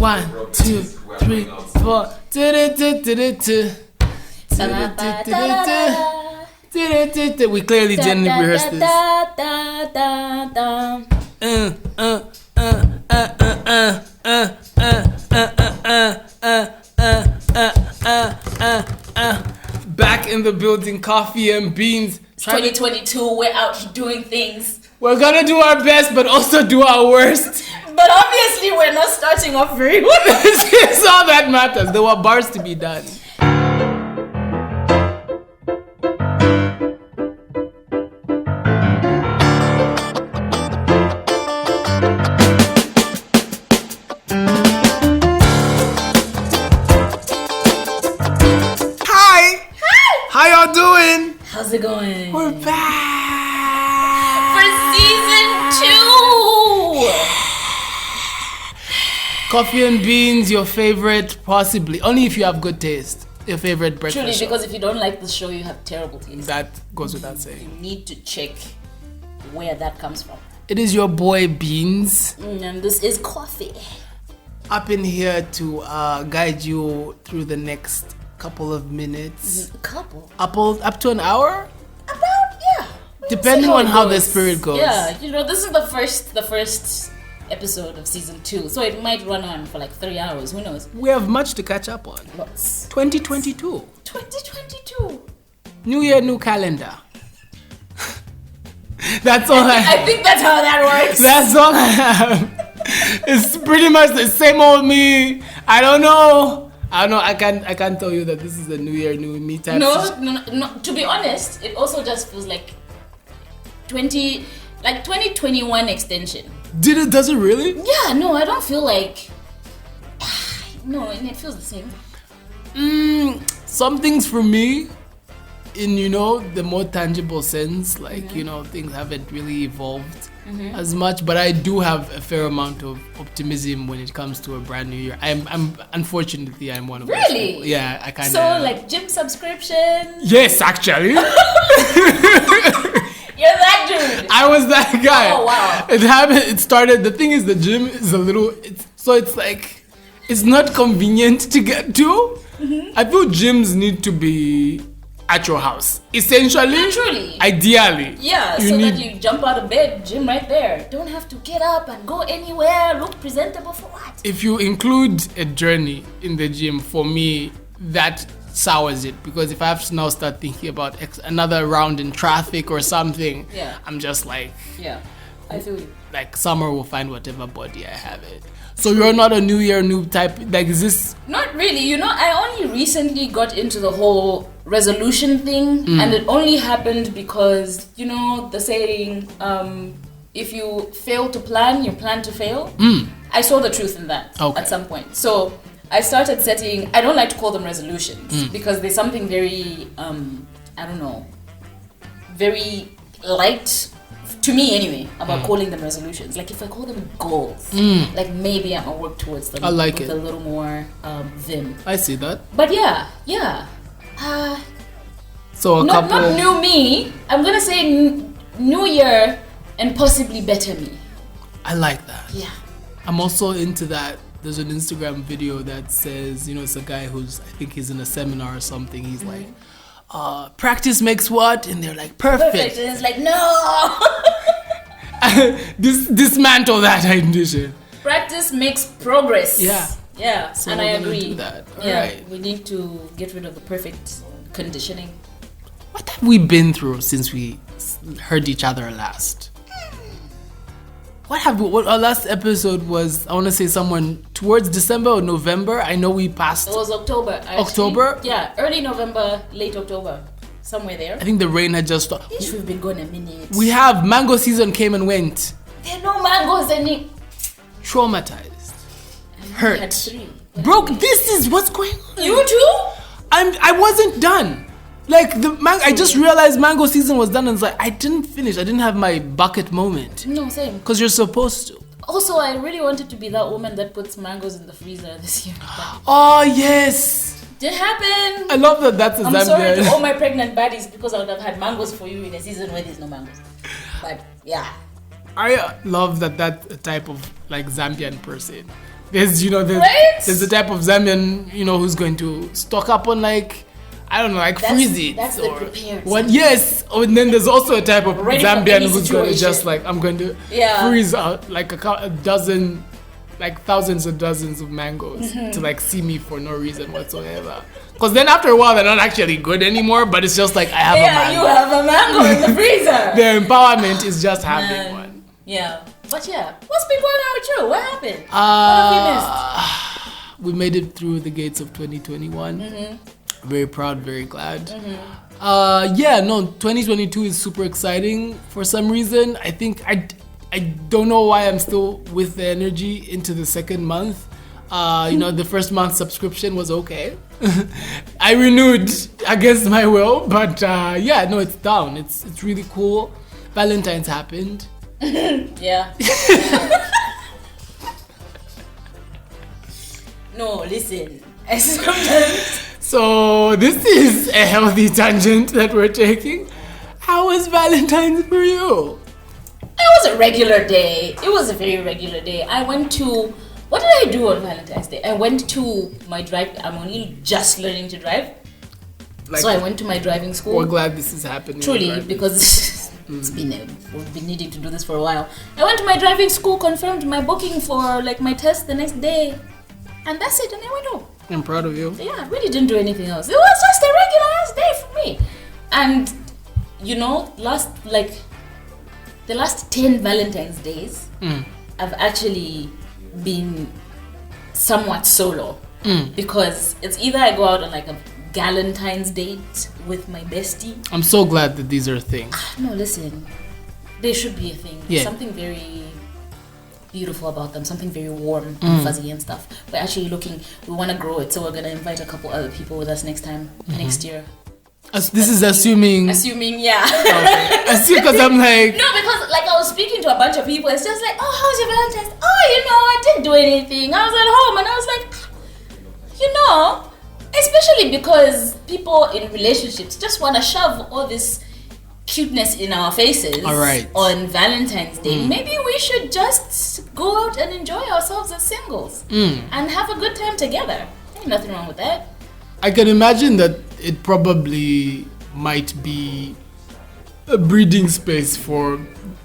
1, 2, 3, 4. We clearly didn't rehearse this. Back in the building, Kofi and Beans. 2022, we're out doing things. We're gonna do our best, but also do our worst. But obviously, we're not starting off very well. It's all that matters. There were bars to be done. How y'all doing? How's it going? We're back for season 2. Kofi and Beans, your favorite, possibly only if you have good taste. Your favorite breakfast Truly, show. because if you don't like the show, you have terrible taste. That goes without saying. You need to check where that comes from. It is your boy Beans. And this is Kofi. Up in here to guide you through the next couple of minutes. Up to an hour? About, yeah. Depending on how the spirit goes. Yeah, this is the first episode of season 2, so it might run on for like 3 hours. Who knows? We have much to catch up on. Lots. 2022. 2022. New year, new calendar. That's all I think that's how that works. That's all I have. It's pretty much the same old me. I don't know. I can't tell you that this is a new year, new me type. No. To be honest, it also just feels like 2021 extension. Does it really? Yeah, no, I don't feel like. No, and it feels the same. Some things for me, in the more tangible sense, like things haven't really evolved as much, but I do have a fair amount of optimism when it comes to a brand new year. I'm unfortunately I'm one of those people. Yeah, I kind of. So like gym subscription. Yes, actually. You're that dude. I was that guy. Oh wow. It happened. It started. The thing is, the gym is a little. It's like it's not convenient to get to. I feel gyms need to be at your house, essentially. Literally. Ideally. Yeah, that you jump out of bed, gym right there. Don't have to get up and go anywhere. Look presentable for what? If you include a journey in the gym, for me, that sours it, because if I have to now start thinking about another round in traffic or something, I'm just like, I feel you. Like summer will find whatever body I have it. So you're not a new year, new type, like is this? Not really, I only recently got into the whole resolution thing, and it only happened because, the saying, if you fail to plan, you plan to fail. I saw the truth in that at some point. So I started setting, I don't like to call them resolutions because there's something very, very light, to me anyway, about calling them resolutions. Like if I call them goals, like maybe I'm gonna work towards them. I like with it. a little more vim. I see that. But yeah. So not new me. I'm gonna say new year and possibly better me. I like that. Yeah. I'm also into that. There's an Instagram video that says, it's a guy who's, I think he's in a seminar or something. He's like, practice makes what? And they're like, perfect. And it's like, no. Dismantle that ambition. Practice makes progress. Yeah. So and I agree. Do that. Right. We need to get rid of the perfect conditioning. What have we been through since we heard each other last? What our last episode was, I want to say someone towards December or November. I know we passed. It was October. Actually. October? Yeah, early November, late October. Somewhere there. I think the rain had just stopped. We've been gone a minute. We have. Mango season came and went. There are no mangoes any. Traumatized. Hurt. Had 3. Broke. This is what's going on. You too? I wasn't done. Like I just realized mango season was done and it's like I didn't finish. I didn't have my bucket moment. No, same. Because you're supposed to. Also, I really wanted to be that woman that puts mangoes in the freezer this year. Oh yes. Did happen. I love that. That's a I'm sorry to all my pregnant baddies because I would have had mangoes for you in a season where there's no mangoes. But yeah. I love that type of like Zambian person. There's, Right? there's the type of Zambian, who's going to stock up on like, I don't know, like freeze it. That's the prepared. What? Yes. Oh, and then there's also a type of Ready for Zambian any who's going to situation. just like, I'm going to freeze out like a dozen, like thousands of dozens of mangoes to like see me for no reason whatsoever. Because then after a while, they're not actually good anymore, but it's just like, I have a mango. You have a mango in the freezer. The empowerment is just having one. Yeah. But yeah, what's been going on with you? What happened? What have we missed? We made it through the gates of 2021. Very proud, very glad. 2022 is super exciting for some reason. I think I don't know why I'm still with the energy into the second month. The first month subscription was okay. I renewed against my will, but it's down. It's really cool. Valentine's happened. Yeah. No, listen. So this is a healthy tangent that we're taking. How was Valentine's for you? It was a regular day. It was a very regular day. I went to... What did I do on Valentine's Day? I went to my drive... I'm only just learning to drive. So I went to my driving school. We're glad this is happening. Truly, because we've been needing to do this for a while. I went to my driving school, confirmed my booking for like my test the next day. And that's it, and I went home. I'm proud of you. Yeah, I really didn't do anything else. It was just a regular ass day for me. And the last 10 Valentine's days, I've actually been somewhat solo. Because it's either I go out on like a Galentine's date with my bestie. I'm so glad that these are things. No, listen. They should be a thing. Yeah. Something very beautiful about them. Something very warm and fuzzy and stuff. We're actually we want to grow it. So we're going to invite a couple other people with us next year. This is assuming... Assuming, yeah. Okay. Because I'm like... No, because like I was speaking to a bunch of people. It's just like, oh, how's your Valentine's? Oh, I didn't do anything. I was at home and I was like, especially because people in relationships just want to shove all this cuteness in our faces on Valentine's Day. Maybe we should just go out and enjoy ourselves as singles and have a good time together. Ain't nothing wrong with that. I can imagine that it probably might be a breeding space for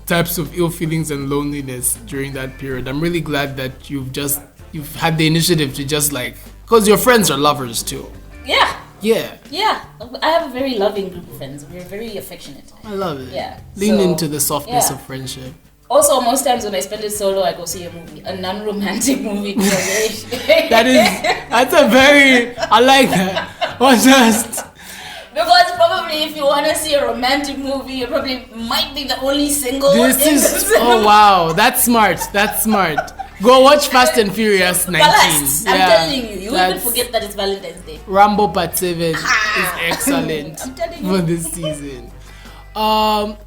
types of ill feelings and loneliness during that period. I'm really glad that you've had the initiative to just because your friends are lovers too. Yeah. I have a very loving group of friends. We're very affectionate. I love it. Yeah. Lean into the softness of friendship. Also, most times when I spend it solo, I go see a movie, a non-romantic movie. I like that. Or just... Because probably if you want to see a romantic movie, you probably might be the only single Oh wow, that's smart. Go watch Fast and Furious 19. I'm telling you, you even forget that it's Valentine's Day. Rambo Part 7 is excellent for this season. I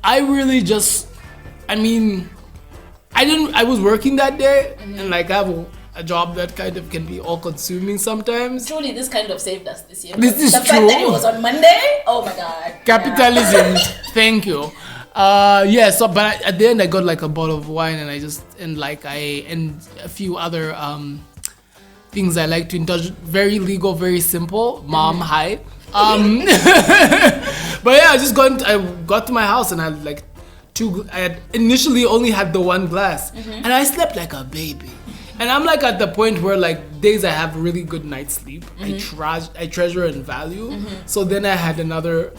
was working that day and I have a job that kind of can be all consuming sometimes. Truly, this kind of saved us this year. This is the true. fact that it was on Monday, oh my god. Capitalism, thank you. But at the end I got like a bottle of wine and and a few other things I like to indulge. Very legal, very simple. Mom, hi. But yeah, I got to my house and I had I had initially only had the one glass and I slept like a baby. And I'm at the point where days I have really good night's sleep, I treasure and value. So then I had another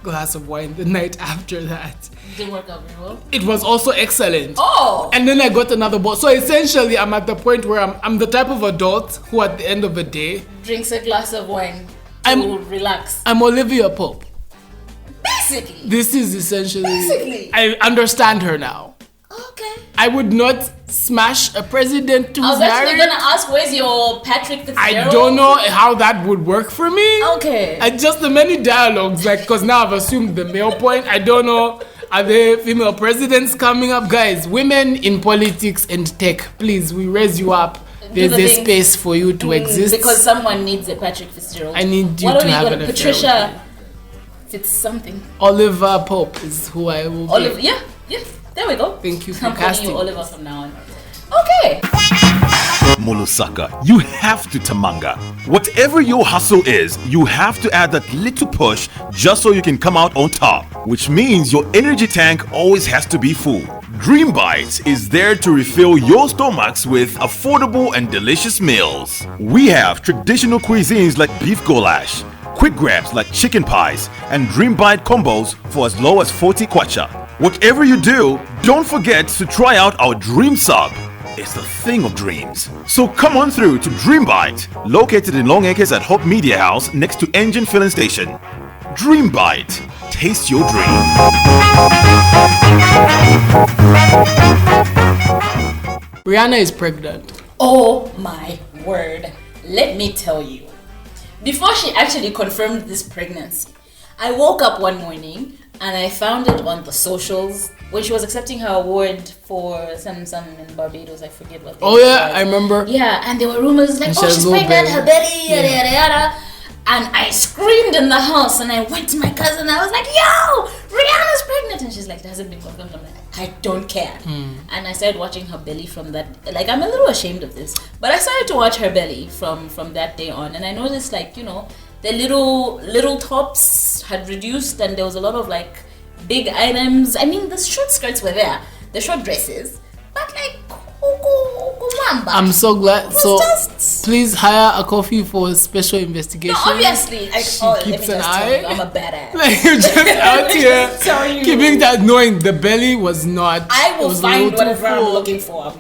glass of wine the night after that. Didn't work out very well. It was also excellent. Oh! And then I got another bottle. So essentially I'm at the point where I'm the type of adult who at the end of the day drinks a glass of wine to relax. I'm Olivia Pope. Basically. This is essentially... I understand her now. Okay. I would not smash a president who's married. I was actually going to ask, where's your Patrick Fitzgerald? I don't know how that would work for me. Okay. And just the many dialogues, because now I've assumed the male point. I don't know. Are there female presidents coming up? Guys, women in politics and tech, please, we raise you up. There's a space for you to exist. Because someone needs a Patrick Fitzgerald. I need you to have an affair. Patricia Fitz something. Oliver Pope is who I will be. Yeah. There we go. Thank you for casting. casting. I'm calling you Oliver from now on. Okay. Molusaka, you have to Tamanga. Whatever your hustle is, you have to add that little push just so you can come out on top, which means your energy tank always has to be full. Dream Bites is there to refill your stomachs with affordable and delicious meals. We have traditional cuisines like beef goulash, quick grabs like chicken pies, and Dream Bite combos for as low as 40 kwacha. Whatever you do, don't forget to try out our Dream Sub. It's the thing of dreams. So come on through to Dream Bite, located in Long Acres at Hope Media House next to Engine Filling Station. Dream Bite. Taste your dream. Rihanna is pregnant. Oh my word. Let me tell you. Before she actually confirmed this pregnancy, I woke up one morning and I found it on the socials when she was accepting her award for some in Barbados. I forget what. Oh yeah, I remember. Yeah, and there were rumors like, oh, she's pregnant, her belly, yada yada yada. And I screamed in the house and I went to my cousin. I was like, yo, Rihanna's pregnant. And she's like, it hasn't been confirmed. I'm like, I don't care. And I started watching her belly from that. Like, I'm a little ashamed of this, but I started to watch her belly from that day on. And I noticed, like, you know, the little tops had reduced and there was a lot of like big items. I mean, the short skirts were there, the short dresses, but like, I'm so glad. So please hire a Kofi for special investigation. No, obviously, like, keeps an eye. I'm a badass. Like, you're just out here keeping that, knowing the belly was not. I will find whatever I'm looking for.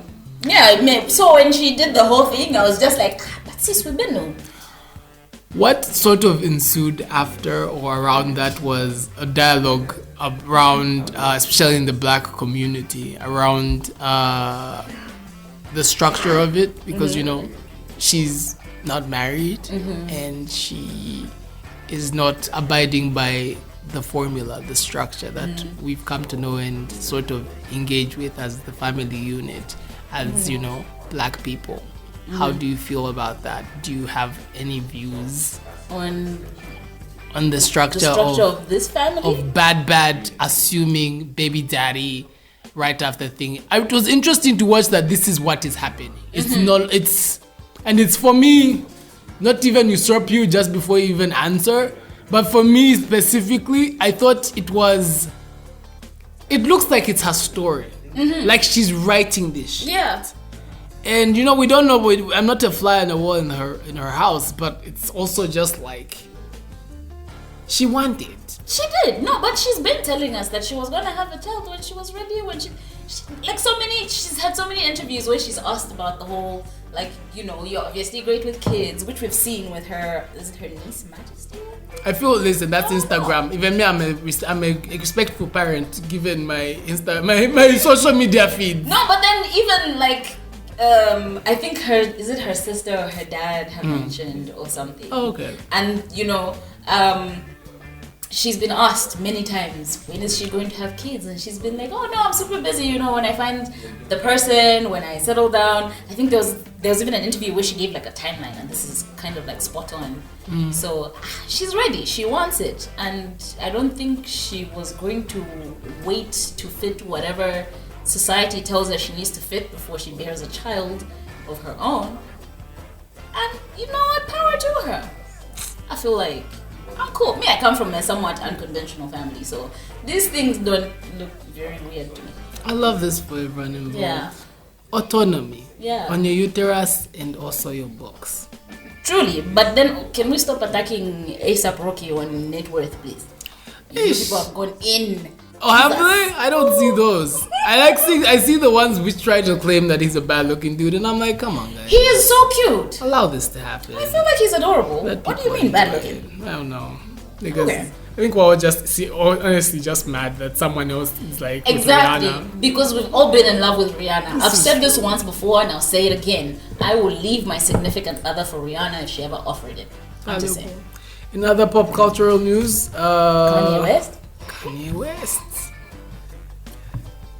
Yeah, so when she did the whole thing, I was just like, but sis, we've been known. What sort of ensued after or around that was a dialogue around, especially in the black community, around the structure of it, because you know she's not married and she is not abiding by the formula, the structure that we've come to know and sort of engage with as the family unit, as you know, black people. How do you feel about that? Do you have any views on the structure of this family? Of bad assuming baby daddy right after thing. It was interesting to watch that this is what is happening. It's for me, not even usurp you just before you even answer, but for me specifically, I thought it looks like it's her story. Like she's writing this shit. Yeah. And you know, we don't know, I'm not a fly on the wall in her house, but it's also just like she wanted. She did. No, but she's been telling us that she was gonna have a child when she was ready, when she she's had so many interviews where she's asked about the whole, like, you know, you're obviously great with kids, which we've seen with her, is it her niece Majesty? I feel, listen, that's Instagram. Even me, I'm a respectful parent given my my social media feed. No, but then even like I think her sister or her dad have mentioned or something. Oh, okay. And you know, she's been asked many times, when is she going to have kids? And she's been like, oh no, I'm super busy, you know, when I find the person, when I settle down. I think there was even an interview where she gave like a timeline, and this is kind of like spot on. So she's ready, she wants it, and I don't think she was going to wait to fit whatever society tells her she needs to fit before she bears a child of her own. And you know what, power to her. I feel like I'm cool. Me, I come from a somewhat unconventional family, so these things don't look very weird to me. I love this for everyone involved. Yeah. Autonomy. Yeah. On your uterus and also your box. Truly, but then can we stop attacking A$AP Rocky on net worth, please? You people have gone in. Oh, have they? I don't see those. I see the ones which try to claim that he's a bad looking dude, and I'm like, come on, guys. He is so cute. Allow this to happen. I feel like he's adorable. What do you mean bad looking? I don't know. Because I think we're all honestly just mad that someone else is like exactly Rihanna. Because we've all been in love with Rihanna. I've said this once before and I'll say it again. I will leave my significant other for Rihanna if she ever offered it. I'm just saying. In other pop cultural news, Kanye West.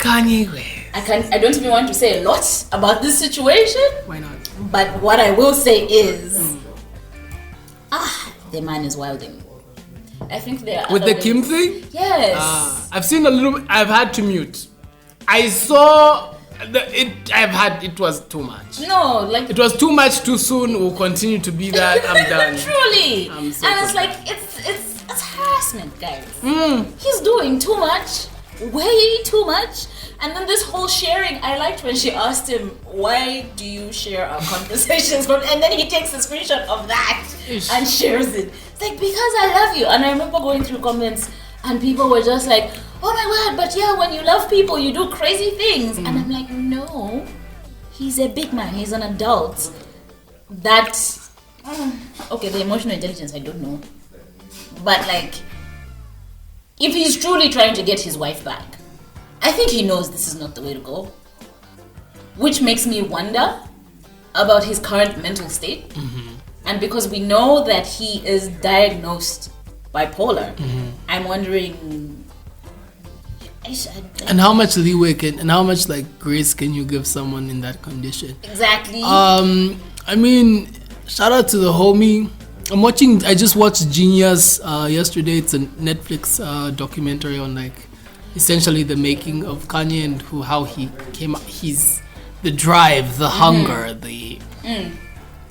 I don't even want to say a lot about this situation. Why not? But what I will say is, the man is wilding. I think there are with the Kim thing. Yes. I've seen a little. I've had to mute. I saw It was too much. No, like It was too much too soon. Will continue to be that. I'm done. Truly. I'm so and it's sorry. like it's harassment, guys. He's doing too much, way too much. And then this whole sharing, I liked when she asked him, why do you share our conversations? And then he takes a screenshot of that and shares it. It's like, because I love you. And I remember going through comments and people were just like, oh my god, but yeah, when you love people, you do crazy things. And I'm like, no, he's a big man, he's an adult. Okay, the emotional intelligence, I don't know. But like, if he's truly trying to get his wife back, I think he knows this is not the way to go. Which makes me wonder about his current mental state. And because we know that he is diagnosed bipolar, I'm wondering... And how much leeway and how much like grace can you give someone in that condition? Exactly. I mean, shout out to the homie. I just watched Genius yesterday. It's a Netflix documentary on like essentially the making of Kanye and how he came up. He's the drive, the hunger, the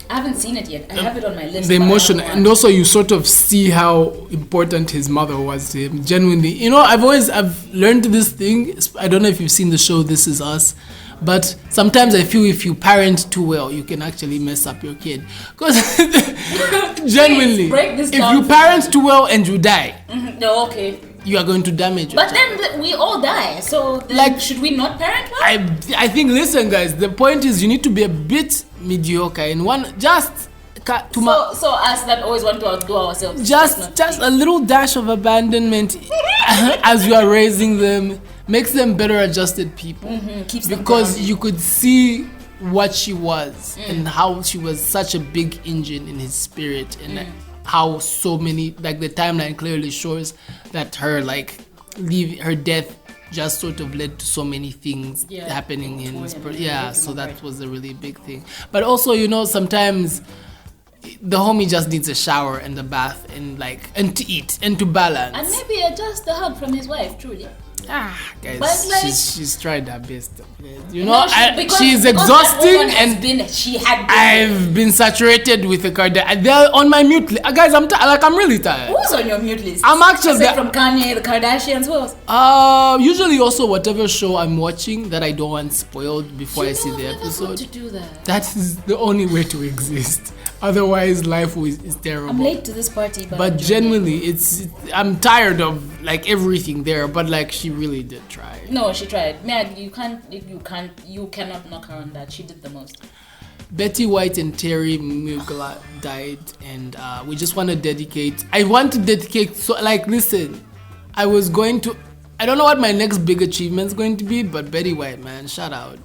I haven't seen it yet. I have it on my list. the emotion, and also you sort of see how important his mother was to him. Genuinely, you know, I've learned this thing. I don't know if you've seen the show This Is Us, but sometimes I feel if you parent too well, you can actually mess up your kid. Because genuinely, break this if down you parent too well and you die, No, okay. you are going to damage your But child. then we all die. So then Like- should we not parent well? I think, listen guys, the point is you need to be a bit mediocre in one, just So us that always want to outdo ourselves. just a little dash of abandonment as you are raising them makes them better adjusted people. Keeps them Because grounded. you could see what she was and how she was such a big engine in his spirit, and how so many, like the timeline clearly shows that her her death just sort of led to so many things happening in his so that was a really big thing. But also, you know, sometimes the homie just needs a shower and a bath and to eat and to balance. And maybe just a hug from his wife, truly. Guys, But like- she's tried her best. You No, know, she's because exhausting, that woman and she had been I've been saturated with the Kardashians. They're on my mute list. Guys, I'm really tired. Who's on your mute list? I'm actually- Aside from Kanye, the Kardashians, who else? Usually also whatever show I'm watching that I don't want spoiled before I see the Never episode. got to do that. That is the only way to exist. Otherwise, life is terrible. I'm late to this party, But I'm genuinely, I'm tired of like everything there. But like, she really did try. No, she tried. Man, you cannot knock her on that. She did the most. Betty White and Terry Mugla died, and we just want to dedicate. I want to dedicate. So, like, listen, I don't know what my next big achievement is going to be, but Betty White, man, shout out.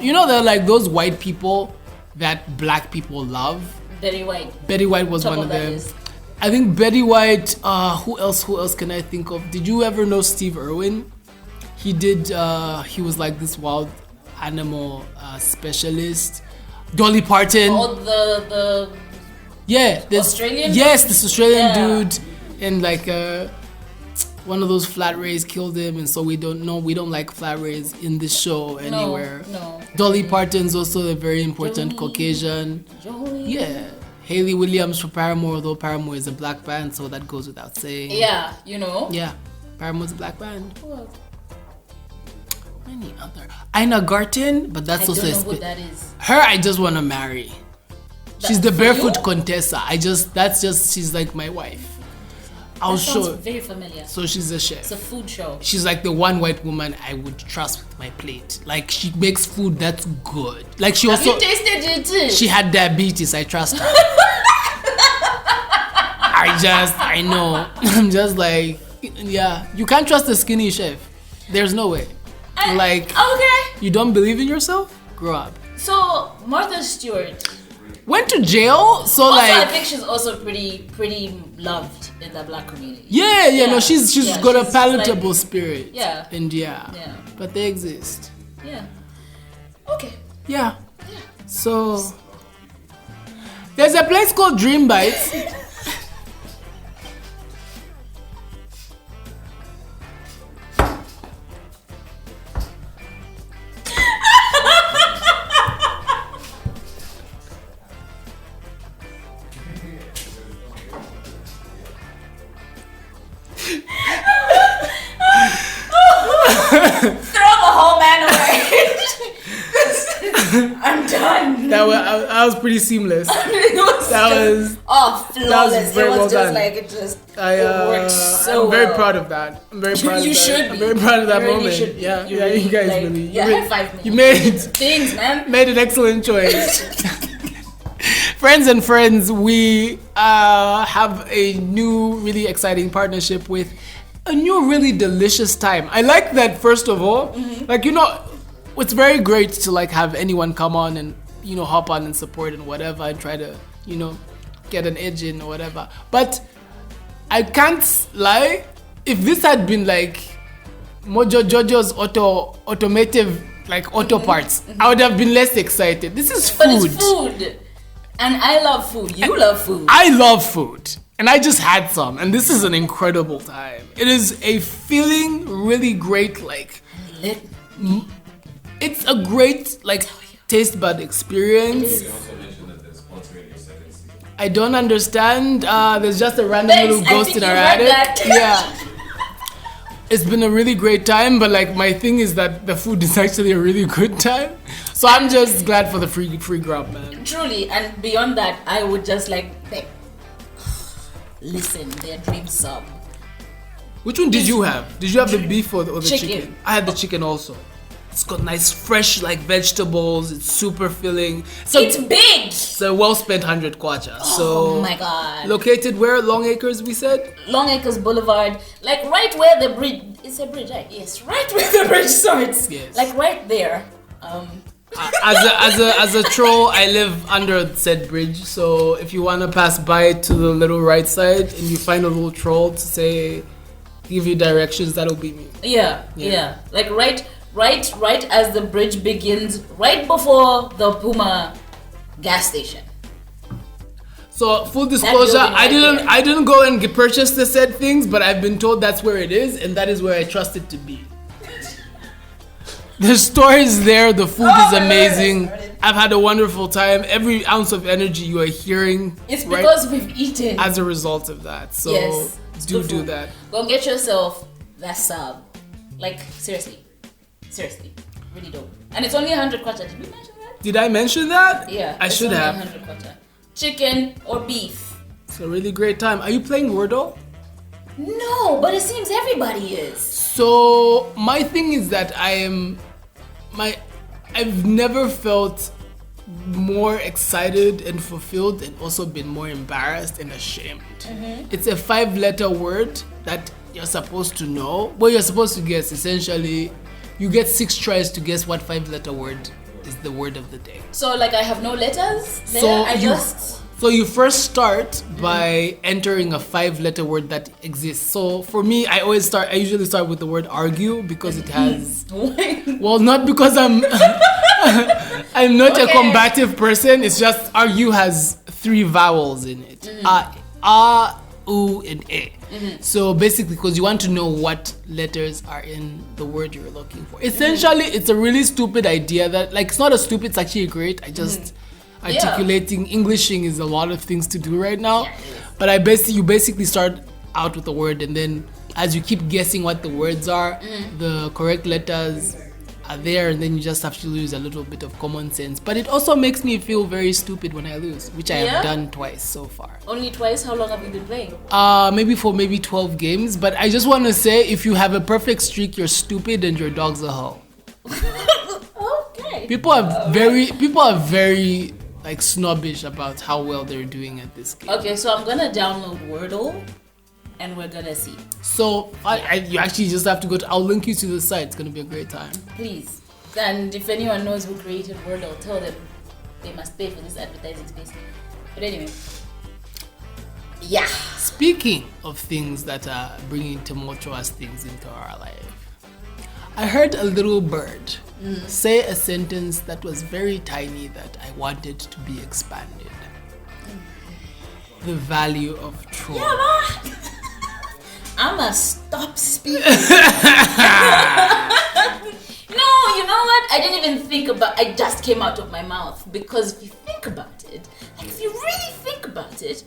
You know, they're like those white people that black people love. Betty White. Betty White was Top one of of that them. list. I think Betty White. Who else can I think of? Did you ever know Steve Irwin? He did. He was like this wild animal specialist. Dolly Parton. Oh, the This Australian? this Australian Yeah. dude, and like one of those flat rays killed him, and so we don't like flat rays in this show anywhere. No. Dolly Parton's also a very important Caucasian. Joey. Yeah. Hayley Williams for Paramore, although Paramore is a black band, so that goes without saying. Yeah, you know. Yeah, Paramore's a black band. Who Many other. Ina Garten, but that's I also don't know who that is. her. I just want to marry. She's the For barefoot you? Contessa. She's like my wife. I'll That sounds show. very familiar. So she's a chef. It's a food show. She's like the one white woman I would trust with my plate. Like, she makes food that's good. Like, she Have also you tasted it too? she had diabetes. I trust her. I know. I'm just like, yeah. You can't trust a skinny chef. There's no way. Like, Okay. you don't believe in yourself? Grow up. So Martha Stewart. Went to jail, so Also, I like, think she's also pretty loved in the black community. no, she's Yeah, got a she's palatable like- spirit. Yeah. And Yeah. but they exist. Yeah. Okay. Yeah. So there's a place called Dream Bites. I'm done. That was pretty seamless. It was flawless. very It was well just done. like it worked so I'm very well. proud of that. I'm very proud of that. You should be. I'm very proud of that You really moment. should be. Yeah, You yeah, really, you guys like, really. high five me. You made Things, man. made an excellent choice. Friends and friends, we have a new, really exciting partnership with a new, really delicious time. I like that, first of all. Like, it's very great to like have anyone come on and, hop on and support and whatever and try to, get an edge in or whatever. But I can't lie, if this had been like Mojo Jojo's automotive, like auto parts, I would have been less excited. This is food. But it's food. And I love food. You love food. I love food. And I just had some. And this is an incredible time. It is a feeling really great, like... It's a great, like, taste bud experience. You also mentioned that they're sponsoring your second season. I don't understand. There's just a random little ghost in our attic. Yeah. It's been a really great time, but like my thing is that the food is actually a really good time. So I'm just glad for the free grub, man. Truly, and beyond that, I would just like listen, their dream sub. Which one did you have? Did you have the beef or the Chicken. chicken? I had the chicken also. It's got nice fresh like vegetables. It's super filling. So It's big. it's a well spent 100 kwacha. Oh So my god. located where? Long Acres, we said? Long Acres Boulevard, like right where the bridge. It's a bridge, right? Yes, right where the bridge starts. Yes. Like right there. As a troll, I live under said bridge. So if you wanna pass by to the little right side and you find a little troll to say, give you directions, that'll be me. Yeah. Like right as the bridge begins, right before the Puma gas station. So full disclosure, building I didn't go and purchase the said things, but I've been told that's where it is, and that is where I trust it to be. The store is there. The food is amazing. I've had a wonderful time. Every ounce of energy you are hearing, It's because we've eaten. as a result of that. So Yes, it's do good food. that. Go get yourself that sub. Like seriously, really dope. And it's only 100 kwacha. Did we mention that? Did I mention that? Yeah, I it's should only have. 100 kwacha. Chicken or beef? It's a really great time. Are you playing Wordle? No, but it seems everybody is. So my thing is that I've never felt more excited and fulfilled and also been more embarrassed and ashamed. It's a 5-letter word that you're supposed to know. What you're supposed to guess, essentially, you get 6 tries to guess what 5-letter word is the word of the day. So like I have no letters there. So you first start by entering a 5-letter word that exists. So for me, I usually start with the word argue because it has, well, not because I'm not a combative person. It's just argue has 3 vowels in it. A, U, and E. So basically, because you want to know what letters are in the word you're looking for. Essentially, it's a really stupid idea that, like, it's not a stupid, it's actually great. Articulating Englishing is a lot of things to do right now. But you basically start out with a word, and then as you keep guessing what the words are, the correct letters are there, and then you just have to use a little bit of common sense. But it also makes me feel very stupid when I lose, which I have done twice so far. Only twice? How long have you been playing? Maybe 12 games. But I just want to say, if you have a perfect streak, you're stupid and your dog's a hoe. Okay. People are very like snobbish about how well they're doing at this game. Okay, so I'm gonna download Wordle and we're gonna see. So you actually just have to I'll link you to the site. It's gonna be a great time. Please. And if anyone knows who created Wordle, tell them they must pay for this advertising space. But anyway. Yeah. Speaking of things that are bringing tumultuous things into our life, I heard a little bird say a sentence that was very tiny that I wanted to be expanded. The value of troll. Yeah, I'ma stop speaking. No, you know what? I didn't even think about it. Just came out of my mouth. Because if you think about it, like if you really think about it,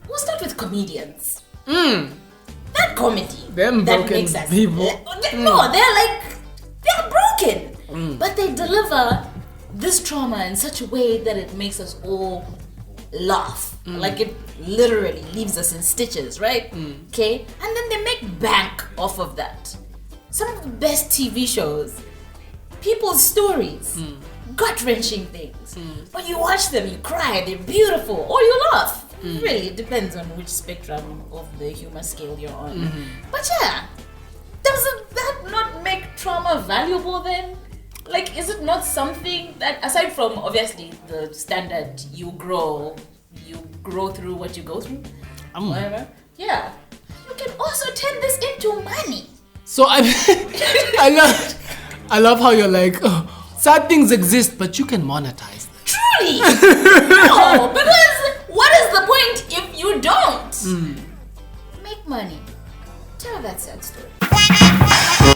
we'll start with comedians. That comedy. Them that broken makes us, people. No, they're broken. But they deliver this trauma in such a way that it makes us all laugh. Like it literally leaves us in stitches, right? Okay? And then they make bank off of that. Some of the best TV shows, people's stories, gut-wrenching things. But you watch them, you cry, they're beautiful, or you laugh. Really, it depends on which spectrum of the humor scale you're on. But yeah, doesn't that not make trauma valuable then? Like, is it not something that, aside from obviously the standard you grow through what you go through, whatever, yeah, you can also turn this into money. So I love how you're like, oh, sad things exist, but you can monetize them. Truly! No, because what is the point if you don't? Make money. Tell that sad story.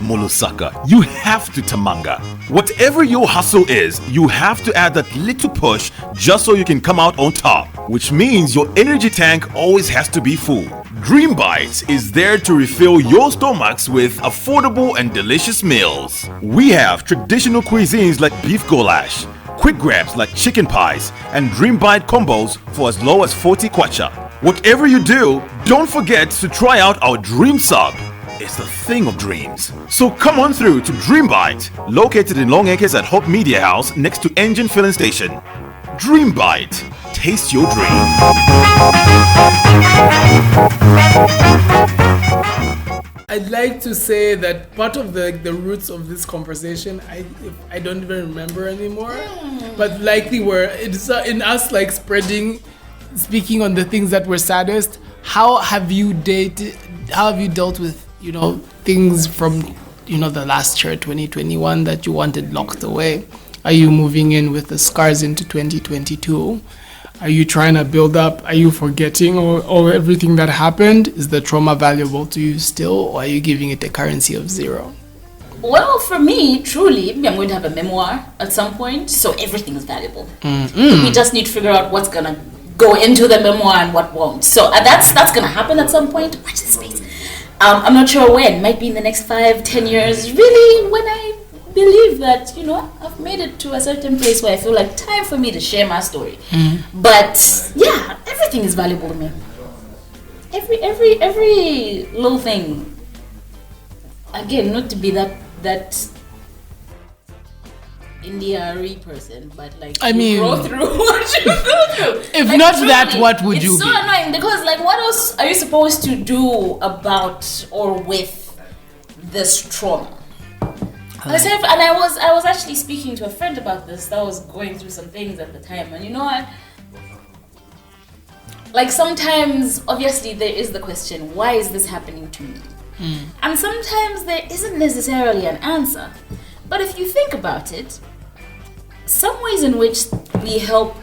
Molusaka, you have to tamanga. Whatever your hustle is, you have to add that little push just so you can come out on top, which means your energy tank always has to be full. Dream Bites is there to refill your stomachs with affordable and delicious meals. We have traditional cuisines like beef goulash, quick grabs like chicken pies, and Dream Bite combos for as low as 40 kwacha. Whatever you do, don't forget to try out our Dream Sub. It's the thing of dreams. So come on through to Dream Bite, located in Long Acres at Hope Media House next to Engine Filling Station. Dream Bite. Taste your dream. I'd like to say that part of the roots of this conversation, I don't even remember anymore, but likely it's in us like speaking on the things that were saddest. How have you dealt with, things from, the last year, 2021, that you wanted locked away? Are you moving in with the scars into 2022? Are you trying to build up? Are you forgetting or everything that happened? Is the trauma valuable to you still, or are you giving it a currency of 0? Well, for me, truly, I'm going to have a memoir at some point, so everything is valuable. We just need to figure out what's going to go into the memoir and what won't. So that's going to happen at some point. Watch this space. I'm not sure when. Might be in the next 5-10 years. Really, when I believe that, I've made it to a certain place where I feel like time for me to share my story. But yeah, everything is valuable to me. Every little thing. Again, not to be that India-y person, but like go through what you go through. If like, not truly, that, what would you be? It's so annoying because what else are you supposed to do about or with this trauma? And I was actually speaking to a friend about this that was going through some things at the time, and you know what? Like sometimes, obviously, there is the question, why is this happening to me? And sometimes there isn't necessarily an answer. But if you think about it, some ways in which we help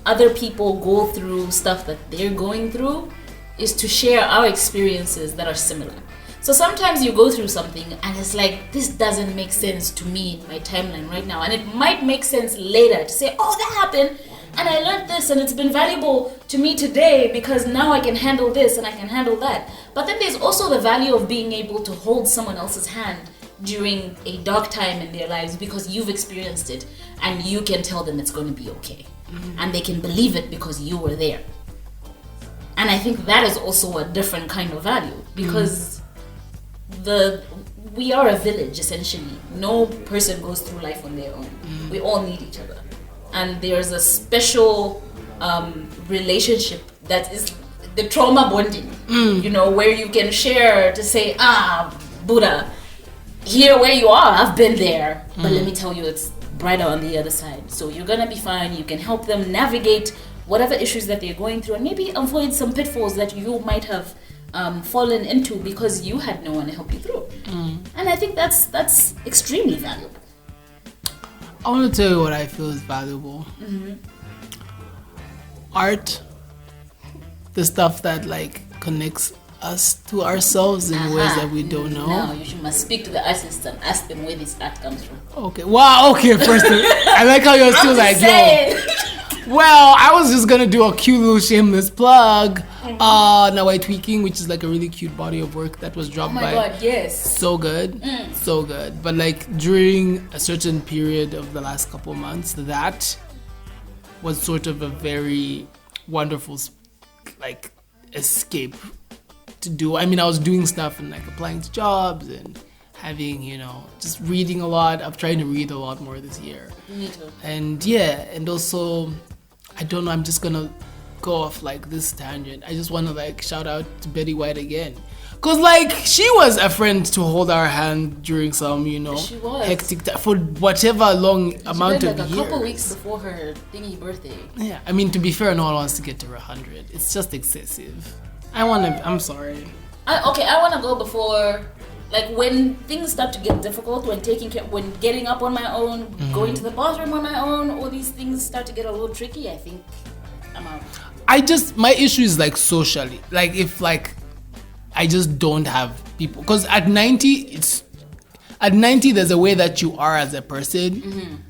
other people go through stuff that they're going through is to share our experiences that are similar. So sometimes you go through something and it's like, this doesn't make sense to me in my timeline right now. And it might make sense later to say, oh, that happened and I learned this and it's been valuable to me today because now I can handle this and I can handle that. But then there's also the value of being able to hold someone else's hand during a dark time in their lives because you've experienced it and you can tell them it's going to be okay. And they can believe it because you were there. And I think that is also a different kind of value because we are a village essentially. No person goes through life on their own. We all need each other. And there's a special relationship that is the trauma bonding, where you can share to say, Buddha, here where you are, I've been there, but let me tell you, it's brighter on the other side. So you're gonna be fine. You can help them navigate whatever issues that they're going through and maybe avoid some pitfalls that you might have fallen into because you had no one to help you through. And I think that's extremely valuable. I want to tell you what I feel is valuable. Art, the stuff that connects us to ourselves in ways that we don't know. Now you must speak to the artists and ask them where this art comes from. Okay. Wow. Okay. First, I like how you're still like, yo. Well, I was just gonna do a cute little shameless plug. Now I Tweaking, which is like a really cute body of work that was dropped Oh my by. god, yes. So good, so good. But like during a certain period of the last couple of months, that was sort of a very wonderful like escape to do. I mean, I was doing stuff and like applying to jobs and having, you know, just reading a lot. I'm trying to read a lot more this year. Me too. And yeah, and also, I don't know, I'm just gonna go off like this tangent. I just wanna like shout out to Betty White again. Cause like, she was a friend to hold our hand during some, you know, She was. hectic time for whatever long amount She of died like years. a couple weeks before her thingy birthday. Yeah, I mean, to be fair, no one wants to get to 100. It's just excessive. I'm sorry. I want to go before, like when things start to get difficult, when getting up on my own, going to the bathroom on my own, all these things start to get a little tricky. I think I'm out. My issue is like socially, like if like I just don't have people, because at 90 there's a way that you are as a person,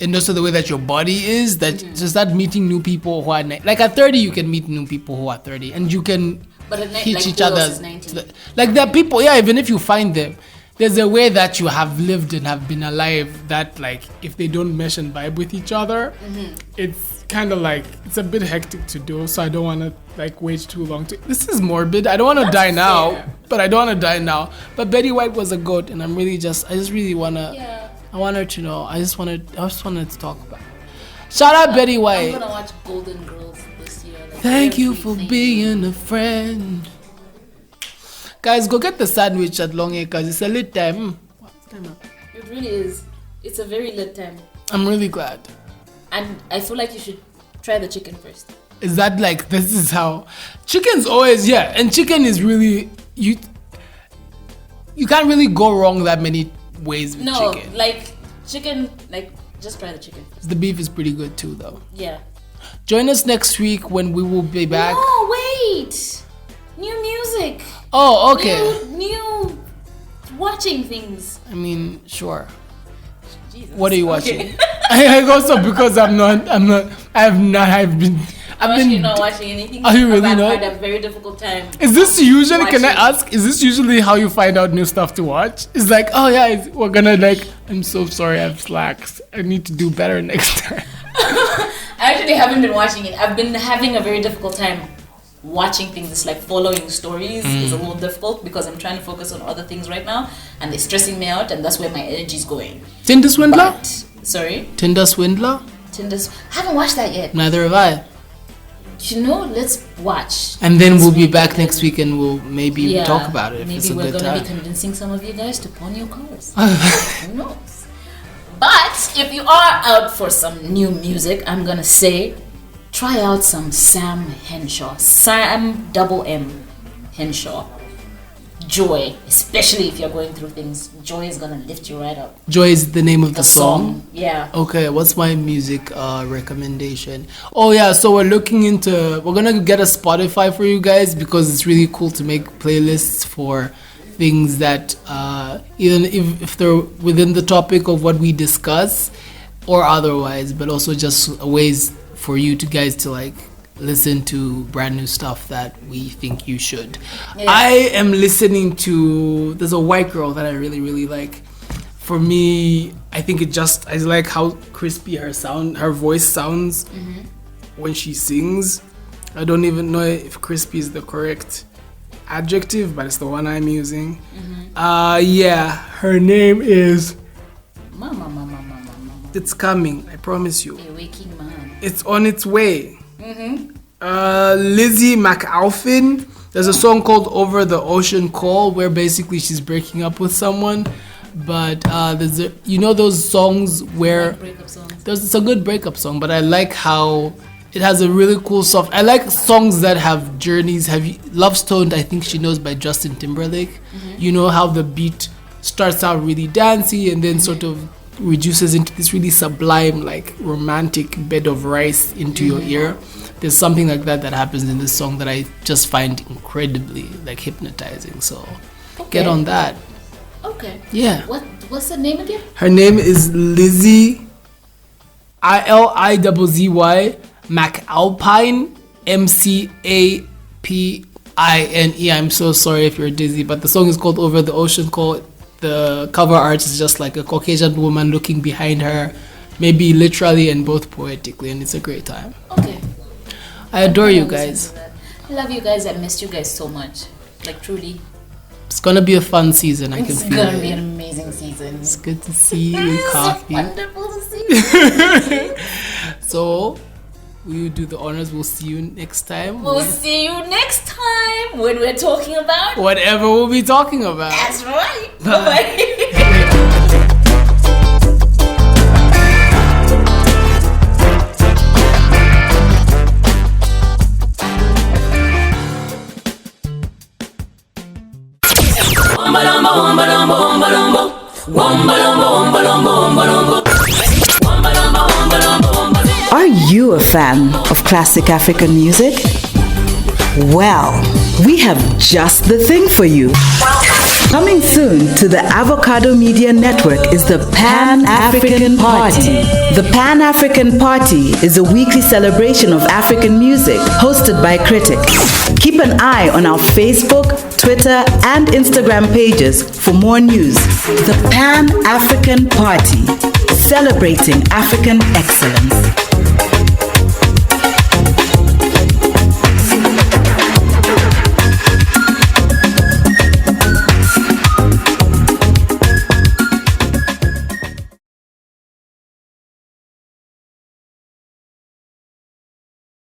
and also the way that your body is, that to start meeting new people who are like at 30 you can meet new people who are 30 and you can But at hit like each who else other. is 90? Like there are people, yeah, even if you find them, there's a way that you have lived and have been alive that like if they don't mesh and vibe with each other, it's kind of like, it's a bit hectic to do. So I don't want to like wait too long to, this is morbid, I don't want to die now, fair. but I don't want to die now. But Betty White was a goat, and I just really want to, Yeah. I want her to know, I just wanted to talk about it. Shout out Betty White. I'm gonna watch Golden Girls this year. Like, Thank you for everything. being a friend. Guys, go get the sandwich at Long Acres. It's a lit time. What's time now? It really is. It's a very lit time. I'm really glad. And I feel like you should try the chicken first. Is that like, this is how chicken's always, yeah, and chicken is really, you can't really go wrong that many ways with No, chicken. like chicken, like just try the chicken first. The beef is pretty good too though. Yeah. Join us next week when we will be back. No, wait. New music. Oh, okay. New watching things. I mean, sure. Jesus. What are you watching? Okay. I also, because I've been I'm actually not watching anything. Are you really I've not? had a very difficult time. Is this usually, can I watching. ask, is this usually how you find out new stuff to watch? It's like, oh yeah, we're gonna like, I'm so sorry, I have slacks. I need to do better next time. I actually haven't been watching it. I've been having a very difficult time watching things. It's like following stories is a little difficult because I'm trying to focus on other things right now and they're stressing me out, and that's where my energy is going. Tinder Swindler? But, sorry? Tinder Swindler? Tinder's. I haven't watched that yet. Neither have I. You know, let's watch. And then this we'll be week back and next week and we'll maybe talk about it if maybe it's a we're good gonna time. be convincing some of you guys to pawn your cars. Who knows? But if you are out for some new music, I'm gonna say try out some Sam Henshaw. Sam double M Henshaw. Joy, especially if you're going through things. Joy is gonna lift you right up. Joy is the name of the song. Yeah. Okay, what's my music recommendation? Oh yeah, so we're gonna get a Spotify for you guys because it's really cool to make playlists for things that even if they're within the topic of what we discuss or otherwise, but also just ways for you guys to like listen to brand new stuff that we think you should. Yeah. I am listening to, there's a white girl that I really, really like. For me, I think I like how crispy her voice sounds when she sings. I don't even know if crispy is the correct adjective, but it's the one I'm using. Yeah, her name is, Mama. it's coming, I promise you. A waking man. It's on its way. Lizzie McAlpin. There's a song called Over the Ocean Call where basically she's breaking up with someone. But there's those songs where Breakup songs. it's a good breakup song, but I like how it has a really cool soft. I like songs that have journeys. Love Stoned, I think she knows, by Justin Timberlake. You know how the beat starts out really dancey and then sort of reduces into this really sublime, like romantic bed of rice into your ear. There's something like that happens in this song that I just find incredibly like hypnotizing. So get on that. Okay. Yeah. What's the name again? Her name is Lizzie ILIZZY McAlpine MCAPINE. I'm so sorry if you're dizzy, but the song is called Over the Ocean Call. The cover art is just like a Caucasian woman looking behind her, maybe literally and both poetically, and it's a great time. Okay. I adore you guys. I love you guys. I missed you guys so much. Like, truly. It's gonna be a fun season. I can feel it. It's gonna be an amazing season. It's good to see you, Kofi. Wonderful to see you. So, we'll do the honors. We'll see you next time. We'll see you next time when we're talking about whatever we'll be talking about. That's right. Bye. Are you a fan of classic African music? Well, we have just the thing for you. Coming soon to the Avocado Media Network is the Pan-African Party. The Pan-African Party is a weekly celebration of African music hosted by critics. Keep an eye on our Facebook, Twitter, and Instagram pages for more news. The Pan-African Party, celebrating African excellence.